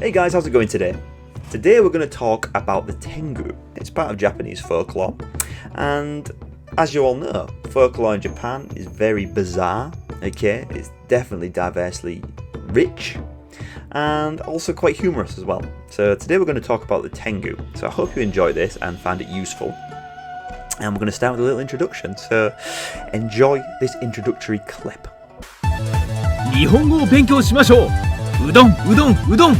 Hey guys, how's it going today? Today we're going to talk about the Tengu. It's part of Japanese folklore, and as you all know, folklore in Japan is very bizarre, okay? It's definitely diversely rich, and also quite humorous as well. So today we're going to talk about the Tengu, so I hope you enjoy this and find it useful. And we're going to start with a little introduction, so enjoy this introductory clip. 日本語を勉強しましょう。うどんうどんうどん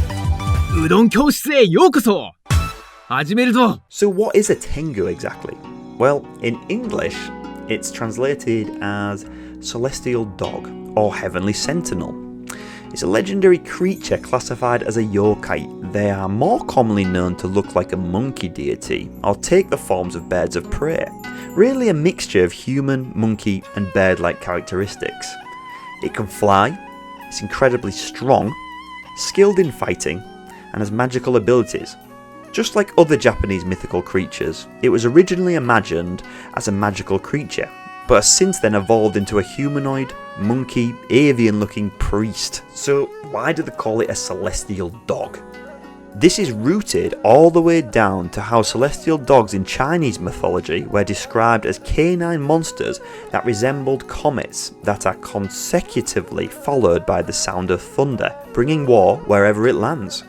うどん教室へようこそ。始めるぞ。 So what is a Tengu exactly? Well, in English, it's translated as celestial dog or heavenly sentinel. It's a legendary creature classified as a yokai. They are more commonly known to look like a monkey deity or take the forms of birds of prey. Really a mixture of human, monkey and bird-like characteristics. It can fly, it's incredibly strong, skilled in fighting, and has magical abilities. Just like other Japanese mythical creatures, it was originally imagined as a magical creature, but has since then evolved into a humanoid, monkey, avian-looking priest. So why do they call it a celestial dog? This is rooted all the way down to how celestial dogs in Chinese mythology were described as canine monsters that resembled comets that are consecutively followed by the sound of thunder, bringing war wherever it lands.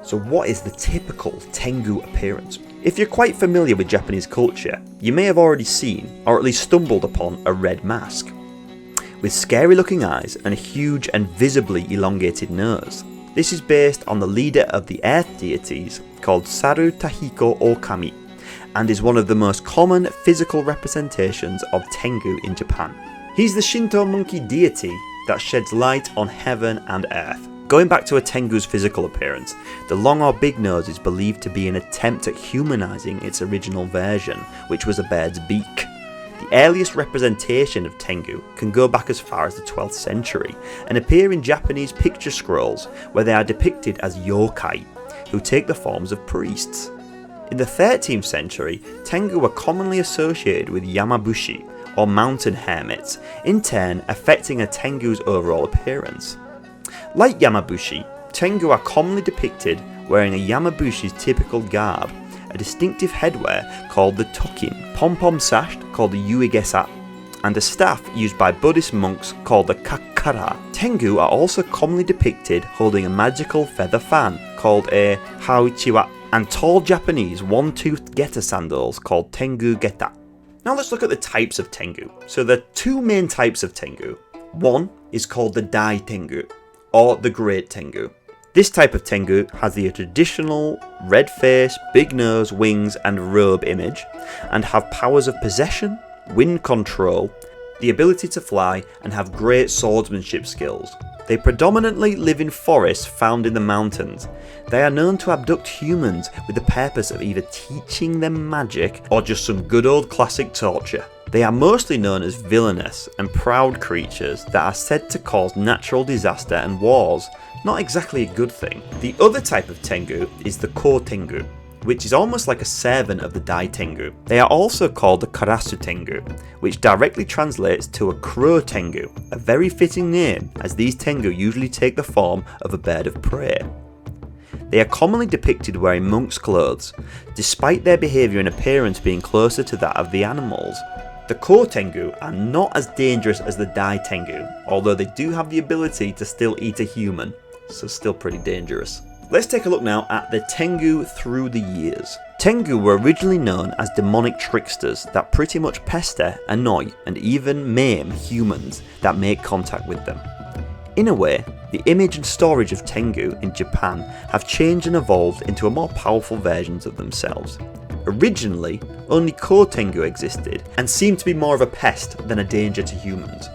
So what is the typical Tengu appearance? If you're quite familiar with Japanese culture, you may have already seen, or at least stumbled upon, a red mask, with scary looking eyes and a huge and visibly elongated nose. This is based on the leader of the earth deities called Saru Tahiko Okami, and is one of the most common physical representations of Tengu in Japan. He's the Shinto monkey deity that sheds light on heaven and earth. Going back to a Tengu's physical appearance, the long or big nose is believed to be an attempt at humanizing its original version, which was a bird's beak. The earliest representation of Tengu can go back as far as the 12th century and appear in Japanese picture scrolls where they are depicted as yokai, who take the forms of priests. In the 13th century, Tengu were commonly associated with Yamabushi, or mountain hermits, in turn affecting a Tengu's overall appearance. Like Yamabushi, Tengu are commonly depicted wearing a Yamabushi's typical garb, a distinctive headwear called the tokin, pom-pom sash called the yuigesa, and a staff used by Buddhist monks called the kakara. Tengu are also commonly depicted holding a magical feather fan called a hauchiwa, and tall Japanese one-toothed geta sandals called Tengu geta. Now let's look at the types of Tengu. So there are two main types of Tengu. One is called the Dai Tengu, or the Great Tengu. This type of Tengu has the traditional red face, big nose, wings and robe image, and have powers of possession, wind control, the ability to fly, and have great swordsmanship skills. They predominantly live in forests found in the mountains. They are known to abduct humans with the purpose of either teaching them magic or just some good old classic torture. They are mostly known as villainous and proud creatures that are said to cause natural disaster and wars. Not exactly a good thing. The other type of Tengu is the Ko Tengu, which is almost like a servant of the Dai Tengu. They are also called the Karasu Tengu, which directly translates to a crow Tengu, a very fitting name as these Tengu usually take the form of a bird of prey. They are commonly depicted wearing monks' clothes, despite their behaviour and appearance being closer to that of the animals. The Ko Tengu are not as dangerous as the Dai Tengu, although they do have the ability to still eat a human, so still pretty dangerous. Let's take a look now at the Tengu through the years. Tengu were originally known as demonic tricksters that pretty much pester, annoy, and even maim humans that make contact with them. In a way, the image and storage of Tengu in Japan have changed and evolved into more powerful versions of themselves. Originally, only Ko Tengu existed and seemed to be more of a pest than a danger to humans.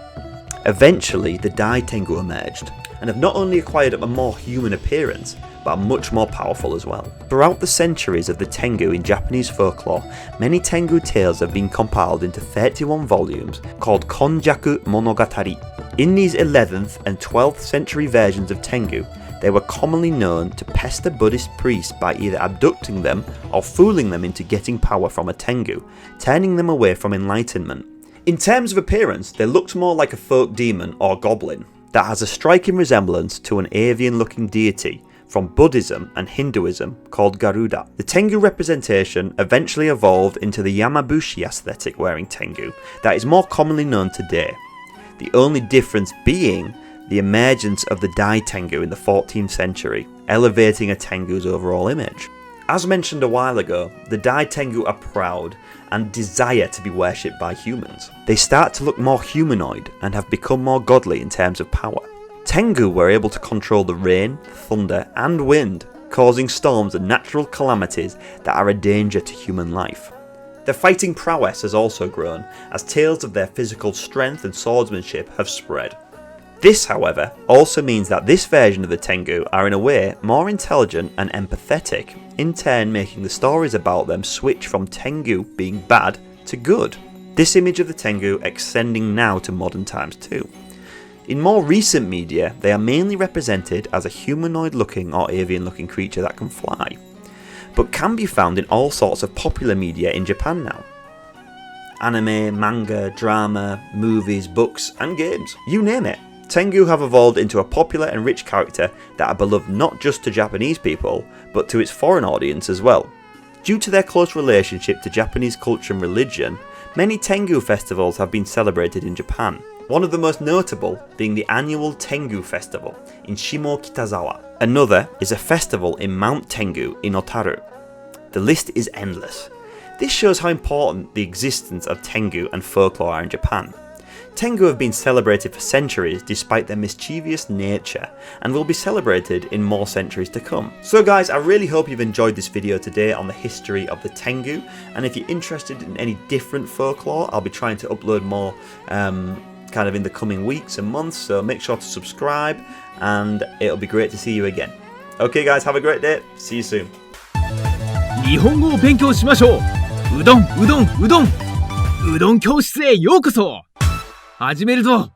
Eventually, the Dai Tengu emerged and have not only acquired a more human appearance, but are much more powerful as well. Throughout the centuries of the Tengu in Japanese folklore, many Tengu tales have been compiled into 31 volumes called Konjaku Monogatari. In these 11th and 12th century versions of Tengu, they were commonly known to pester Buddhist priests by either abducting them or fooling them into getting power from a Tengu, turning them away from enlightenment. In terms of appearance, they looked more like a folk demon or goblin that has a striking resemblance to an avian looking deity, from Buddhism and Hinduism called Garuda. The Tengu representation eventually evolved into the Yamabushi aesthetic wearing Tengu that is more commonly known today. The only difference being the emergence of the Dai Tengu in the 14th century, elevating a Tengu's overall image. As mentioned a while ago, the Dai Tengu are proud and desire to be worshipped by humans. They start to look more humanoid and have become more godly in terms of power. Tengu were able to control the rain, thunder and wind, causing storms and natural calamities that are a danger to human life. Their fighting prowess has also grown as tales of their physical strength and swordsmanship have spread. This, however, also means that this version of the Tengu are in a way more intelligent and empathetic, in turn making the stories about them switch from Tengu being bad to good. This image of the Tengu extending now to modern times too. In more recent media, they are mainly represented as a humanoid looking or avian looking creature that can fly, but can be found in all sorts of popular media in Japan now. Anime, manga, drama, movies, books and games, you name it. Tengu have evolved into a popular and rich character that are beloved not just to Japanese people, but to its foreign audience as well. Due to their close relationship to Japanese culture and religion, many Tengu festivals have been celebrated in Japan. One of the most notable being the annual Tengu Festival in Shimokitazawa. Another is a festival in Mount Tengu in Otaru. The list is endless. This shows how important the existence of Tengu and folklore are in Japan. Tengu have been celebrated for centuries despite their mischievous nature and will be celebrated in more centuries to come. So guys, I really hope you've enjoyed this video today on the history of the Tengu, and if you're interested in any different folklore, I'll be trying to upload more kind of in the coming weeks and months, so make sure to subscribe and it'll be great to see you again. Okay guys, have a great day. See you soon. 日本語を勉強しましょう。うどん教室へようこそ。始めるぞ。